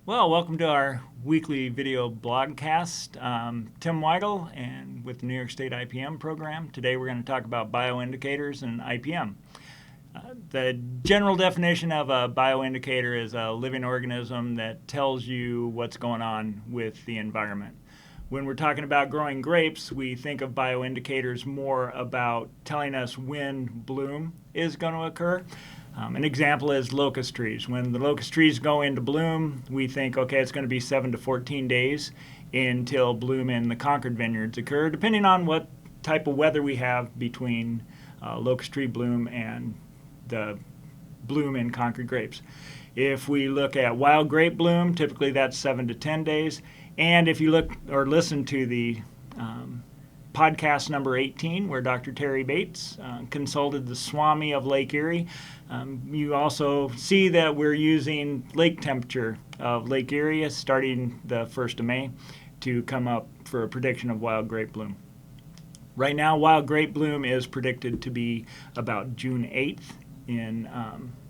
Well, welcome to our weekly video blogcast. Tim Weigle and with the New York State IPM program. Today we're going to talk about bioindicators and IPM. The general definition of a bioindicator is a living organism that tells you what's going on with the environment. When we're talking about growing grapes, we think of bioindicators more about telling us when bloom is going to occur. An example is locust trees. When the locust trees go into bloom, we think, okay, it's going to be 7 to 14 days until bloom in the Concord vineyards occur, depending on what type of weather we have between locust tree bloom and the bloom in Concord grapes. If we look at wild grape bloom, typically that's 7 to 10 days. And if you look or listen to the podcast number 18, where Dr. Terry Bates consulted the Swami of Lake Erie, you also see that we're using lake temperature of Lake Erie starting the 1st of May to come up for a prediction of wild grape bloom. Right now, wild grape bloom is predicted to be about June 8th in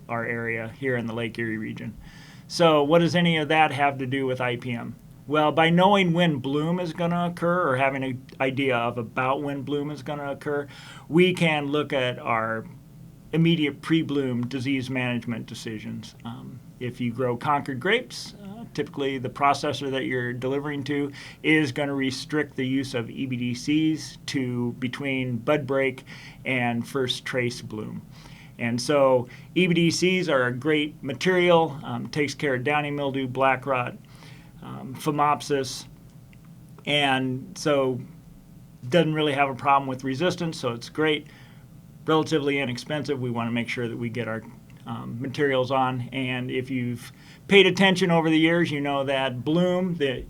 our area here in the Lake Erie region. So what does any of that have to do with IPM? Well, by knowing when bloom is going to occur or having an idea of about when bloom is going to occur, we can look at our immediate pre-bloom disease management decisions. If you grow Concord grapes, typically the processor that you're delivering to is going to restrict the use of EBDCs to between bud break and first trace bloom. And so EBDCs are a great material, takes care of downy mildew, black rot, phomopsis, and so doesn't really have a problem with resistance, so it's great. Relatively inexpensive. We want to make sure that we get our materials on, and if you've paid attention over the years, you know that bloom, the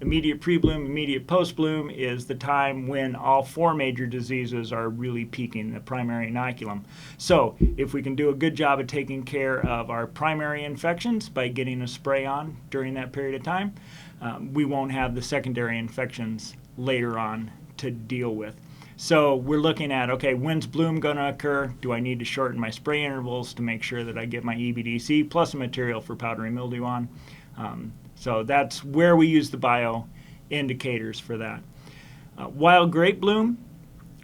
immediate pre-bloom, immediate post-bloom, is the time when all 4 major diseases are really peaking, the primary inoculum. So if we can do a good job of taking care of our primary infections by getting a spray on during that period of time, we won't have the secondary infections later on to deal with. So we're looking at, okay, when's bloom going to occur? Do I need to shorten my spray intervals to make sure that I get my EBDC plus a material for powdery mildew on? So that's where we use the bioindicators for that. Wild grape bloom,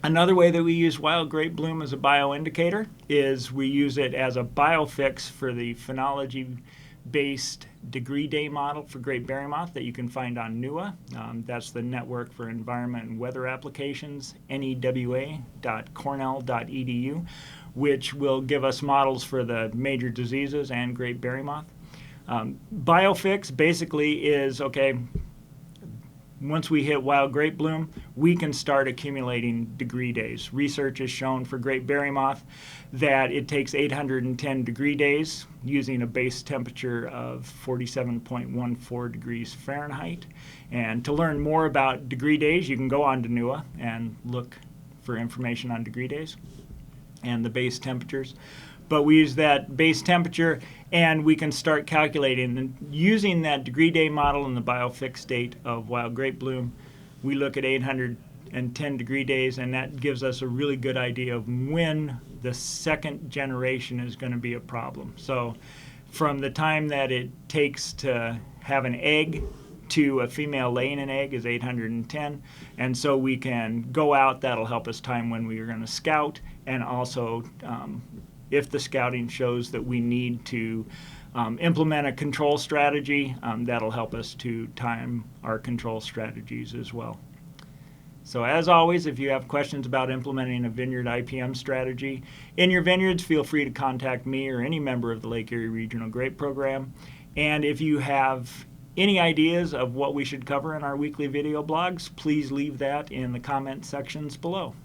another way that we use wild grape bloom as a bioindicator is we use it as a biofix for the phenology-based degree day model for grape berry moth that you can find on NEWA. That's the Network for Environment and Weather Applications, newa.cornell.edu, which will give us models for the major diseases and grape berry moth. Biofix basically is, okay, once we hit wild grape bloom, we can start accumulating degree days. Research has shown for grape berry moth that it takes 810 degree days using a base temperature of 47.14 degrees Fahrenheit. And to learn more about degree days, you can go on to NEWA and look for information on degree days and the base temperatures. But we use that base temperature and we can start calculating. And using that degree day model in the biofix date of wild grape bloom, we look at 810 degree days, and that gives us a really good idea of when the second generation is going to be a problem. So from the time that it takes to have an egg to a female laying an egg is 810, and so we can go out. That'll help us time when we are going to scout, and also if the scouting shows that we need to implement a control strategy, that'll help us to time our control strategies as well. So as always, if you have questions about implementing a vineyard IPM strategy in your vineyards, feel free to contact me or any member of the Lake Erie Regional Grape Program. And if you have any ideas of what we should cover in our weekly video blogs, please leave that in the comment sections below.